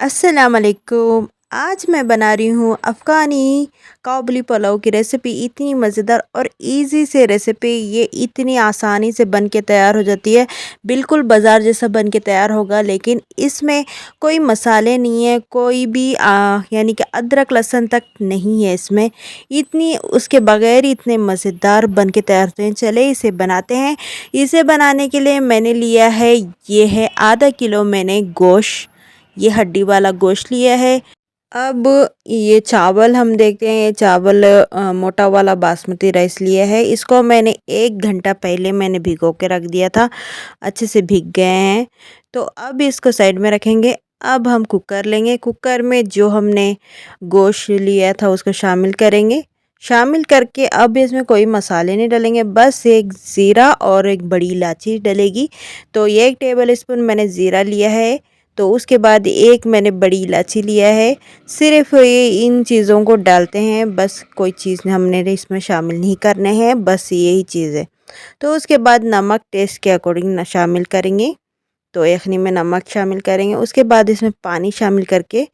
अस्सलाम वालेकुम। आज मैं बना रही हूँ अफ़गानी काबुली पुलाव की रेसिपी। इतनी मज़ेदार और इजी से रेसिपी, ये इतनी आसानी से बन के तैयार हो जाती है। बिल्कुल बाज़ार जैसा बन के तैयार होगा, लेकिन इसमें कोई मसाले नहीं है, कोई भी यानी कि अदरक लहसुन तक नहीं है इसमें। इतनी उसके बगैर ही इतने मज़ेदार बन के तैयार होते हैं। चले इसे बनाते हैं। इसे बनाने के लिए मैंने लिया है, ये है आधा किलो मैंने गोश्त, ये हड्डी वाला गोश्त लिया है। अब ये चावल हम देखते हैं, ये चावल मोटा वाला बासमती राइस लिया है। इसको मैंने 1 घंटा पहले मैंने भिगो के रख दिया था, अच्छे से भीग गए हैं। तो अब इसको साइड में रखेंगे। अब हम कुकर लेंगे, कुकर में जो हमने गोश्त लिया था उसको शामिल करेंगे। शामिल करके अब इसमें कोई मसाले नहीं डालेंगे, बस एक ज़ीरा और एक बड़ी इलायची डलेगी। तो ये 1 टेबल स्पून मैंने ज़ीरा लिया है। तो उसके बाद एक मैंने बड़ी इलायची लिया है। सिर्फ ये इन चीज़ों को डालते हैं, बस कोई चीज़ हमने इसमें शामिल नहीं करने हैं, बस यही चीज़ है। तो उसके बाद नमक टेस्ट के अकॉर्डिंग न शामिल करेंगे। तो यखनी में नमक शामिल करेंगे, उसके बाद इसमें पानी शामिल करके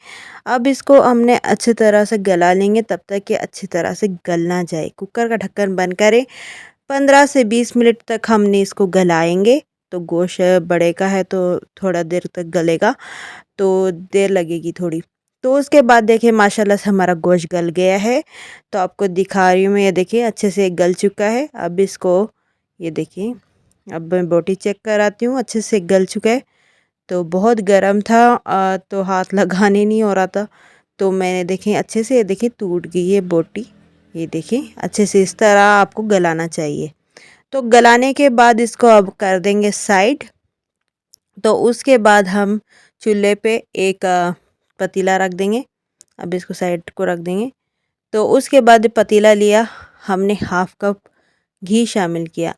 अब इसको हमने अच्छी तरह से गला लेंगे, तब तक कि अच्छी तरह से गल ना जाए। कुकर का ढक्कन बंद करें। 15 से 20 मिनट तक हमने इसको गलाएंगे। तो गोश्त बड़े का है तो थोड़ा देर तक गलेगा, तो देर लगेगी थोड़ी। तो उसके बाद देखिए माशाल्लाह से हमारा गोश्त गल गया है। तो आपको दिखा रही हूँ मैं, ये देखिए अच्छे से गल चुका है। अब इसको ये देखिए, अब मैं बोटी चेक कराती हूँ, अच्छे से गल चुका है। तो बहुत गर्म था, तो हाथ लगाने नहीं हो रहा था। तो मैंने देखिए अच्छे से, ये देखिए टूट गई है बोटी। ये देखिए अच्छे से इस तरह आपको गलाना चाहिए। तो गलाने के बाद इसको अब कर देंगे साइड। तो उसके बाद हम चूल्हे पे एक पतीला रख देंगे। अब इसको साइड को रख देंगे। तो उसके बाद पतीला लिया, हमने हाफ़ कप घी शामिल किया,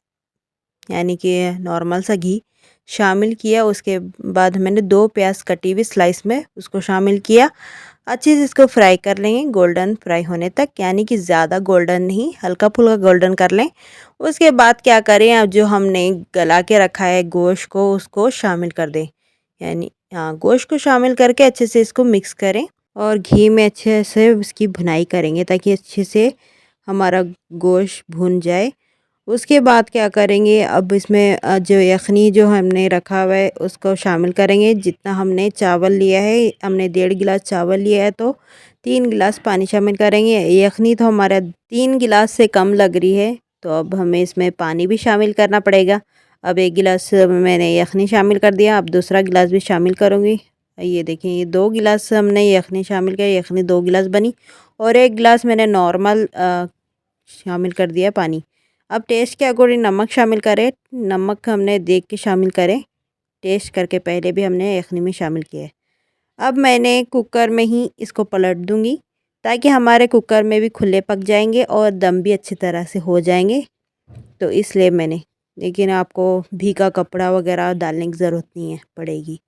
यानी कि नॉर्मल सा घी शामिल किया। उसके बाद मैंने 2 प्याज कटी हुई स्लाइस में उसको शामिल किया। अच्छे से इसको फ्राई कर लेंगे गोल्डन फ्राई होने तक, यानी कि ज़्यादा गोल्डन नहीं, हल्का फुल्का गोल्डन कर लें। उसके बाद क्या करें, अब जो हमने गला के रखा है गोश्त को, उसको शामिल कर दें। यानी हाँ, गोश्त को शामिल करके अच्छे से इसको मिक्स करें और घी में अच्छे से उसकी भुनाई करेंगे, ताकि अच्छे से हमारा गोश्त भुन जाए। उसके बाद क्या करेंगे, अब इसमें जो यखनी जो हमने रखा हुआ है उसको शामिल करेंगे। जितना हमने चावल लिया है, हमने 1.5 गिलास चावल लिया है, तो 3 गिलास पानी शामिल करेंगे। यखनी तो हमारा 3 गिलास से कम लग रही है, तो अब हमें इसमें पानी भी शामिल करना पड़ेगा। अब 1 गिलास मैंने यखनी शामिल कर दिया, अब दूसरा गिलास भी शामिल करूँगी। ये देखिए, ये 2 गिलास हमने यखनी शामिल किया, यखनी 2 गिलास बनी। और 1 गिलास मैंने नॉर्मल शामिल कर दिया पानी। अब टेस्ट के अकॉर्डिंग नमक शामिल करें। नमक हमने देख के शामिल करें, टेस्ट करके पहले भी हमने यखनी में शामिल किया है। अब मैंने कुकर में ही इसको पलट दूंगी, ताकि हमारे कुकर में भी खुले पक जाएंगे और दम भी अच्छी तरह से हो जाएंगे। तो इसलिए मैंने, लेकिन आपको भीगा कपड़ा वगैरह डालने की ज़रूरत नहीं है पड़ेगी।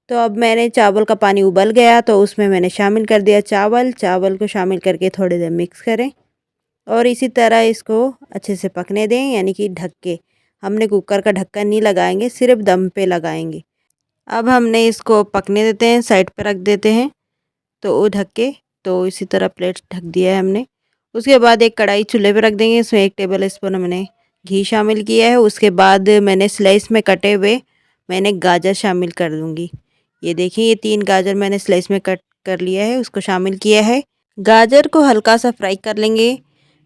तो अब मैंने चावल का पानी उबल गया, तो उसमें मैंने शामिल कर दिया चावल। चावल को शामिल करके थोड़ी देर मिक्स करें और इसी तरह इसको अच्छे से पकने दें, यानी कि ढक के। हमने कुकर का ढक्कन नहीं लगाएंगे, सिर्फ दम पे लगाएंगे। अब हमने इसको पकने देते हैं, साइड पे रख देते हैं। तो वो ढक के, तो इसी तरह प्लेट ढक दिया है हमने। उसके बाद एक कढ़ाई चूल्हे पे रख देंगे, इसमें 1 टेबल स्पून हमने घी शामिल किया है। उसके बाद मैंने स्लाइस में कटे हुए मैंने गाजर शामिल कर दूँगी। ये देखिए, ये 3 गाजर मैंने स्लाइस में कट कर लिया है, उसको शामिल किया है। गाजर को हल्का सा फ्राई कर लेंगे।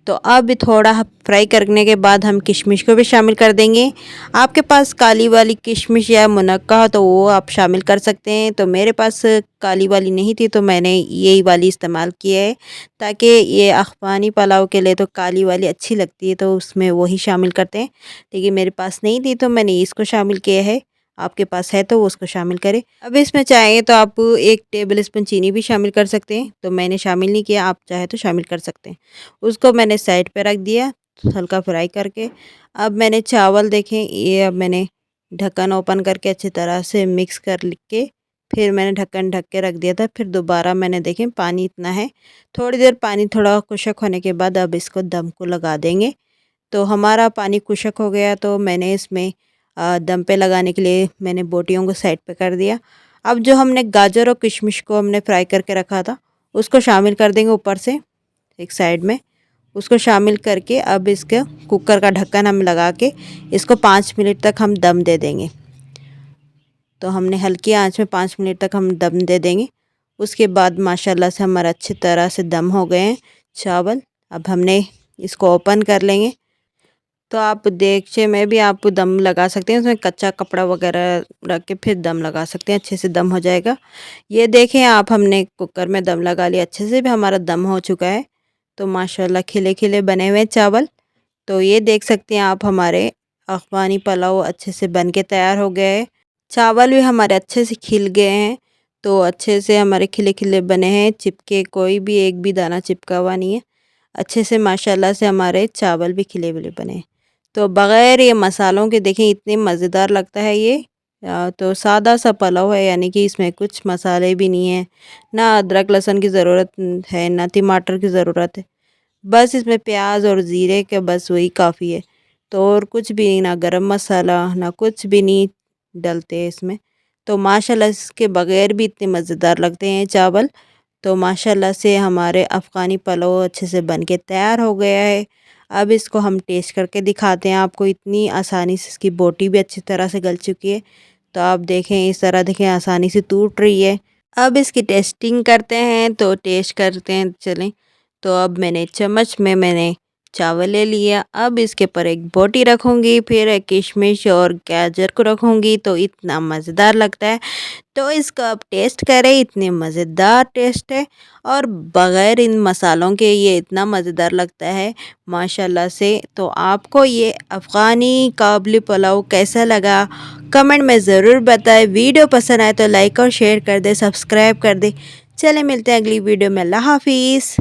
तो अब थोड़ा फ्राई करने के बाद हम किशमिश को भी शामिल कर देंगे। आपके पास काली वाली किशमिश या मुनक्का हो तो वो आप शामिल कर सकते हैं। तो मेरे पास काली वाली नहीं थी, तो मैंने यही वाली इस्तेमाल की है, ताकि ये अफ़गानी पुलाव के लिए तो काली वाली अच्छी लगती है, तो उसमें वही शामिल करते हैं। लेकिन मेरे पास नहीं थी, तो मैंने इसको शामिल किया है। आपके पास है तो उसको शामिल करें। अब इसमें चाहें तो आप 1 टेबल स्पून चीनी भी शामिल कर सकते हैं, तो मैंने शामिल नहीं किया, आप चाहे तो शामिल कर सकते हैं। उसको मैंने साइड पे रख दिया, हल्का फ्राई करके। अब मैंने चावल देखें, ये अब मैंने ढक्कन ओपन करके अच्छी तरह से मिक्स कर के फिर मैंने ढक्कन ढक के रख दिया था। फिर दोबारा मैंने देखें पानी इतना है, थोड़ी देर पानी थोड़ा खुशक होने के बाद अब इसको दम को लगा देंगे। तो हमारा पानी खुशक हो गया, तो मैंने इसमें दम पे लगाने के लिए मैंने बोटियों को साइड पे कर दिया। अब जो हमने गाजर और किशमिश को हमने फ्राई करके रखा था उसको शामिल कर देंगे ऊपर से एक साइड में। उसको शामिल करके अब इसके कुकर का ढक्कन हम लगा के इसको 5 मिनट तक हम दम दे देंगे। तो हमने हल्की आंच में 5 मिनट तक हम दम दे देंगे। उसके बाद माशाल्लाह से हमारा अच्छी तरह से दम हो गए हैं चावल। अब हमने इसको ओपन कर लेंगे। तो आप देगचे में भी आप दम लगा सकते हैं, उसमें कच्चा कपड़ा वगैरह रख के फिर दम लगा सकते हैं, अच्छे से दम हो जाएगा। ये देखें आप, हमने कुकर में दम लगा लिया, अच्छे से भी हमारा दम हो चुका है। तो माशाल्लाह खिले खिले बने हुए चावल। तो ये देख सकते हैं आप, हमारे अफ़गानी पुलाव अच्छे से बन के तैयार हो गए हैं। चावल भी हमारे अच्छे से खिल गए हैं। तो अच्छे से हमारे खिले खिले बने हैं, चिपके कोई भी एक भी दाना चिपका हुआ नहीं है। अच्छे से माशाल्लाह से हमारे चावल भी खिले खिले बने हैं। तो बग़ैर ये मसालों के देखें इतने मज़ेदार लगता है ये। तो सादा सा पुलाव है, यानी कि इसमें कुछ मसाले भी नहीं हैं, ना अदरक लहसुन की ज़रूरत है, ना टमाटर की ज़रूरत है। बस इसमें प्याज और ज़ीरे के बस वही काफ़ी है। तो और कुछ भी नहीं, ना गरम मसाला ना कुछ भी नहीं डलते हैं इसमें। तो माशाल्लाह इसके बग़ैर भी इतने मज़ेदार लगते हैं चावल। तो माशाल्लाह से हमारे अफ़गानी पुलाव अच्छे से बन के तैयार हो गया है। अब इसको हम टेस्ट करके दिखाते हैं आपको। इतनी आसानी से इसकी बोटी भी अच्छी तरह से गल चुकी है। तो आप देखें, इस तरह देखें आसानी से टूट रही है। अब इसकी टेस्टिंग करते हैं, तो टेस्ट करते हैं चलें। तो अब मैंने चम्मच में मैंने चावल ले लिया। अब इसके ऊपर एक बोटी रखूँगी, फिर एक किशमिश और गाजर को रखूँगी, तो इतना मज़ेदार लगता है। तो इसको आप टेस्ट करें, इतने मज़ेदार टेस्ट है और बग़ैर इन मसालों के ये इतना मज़ेदार लगता है माशाल्लाह से। तो आपको ये अफ़गानी काबुली पुलाव कैसा लगा कमेंट में ज़रूर बताएं। वीडियो पसंद आए तो लाइक और शेयर कर दें, सब्सक्राइब कर दें। चले मिलते हैं अगली वीडियो में। अल्लाह हाफ़िज़।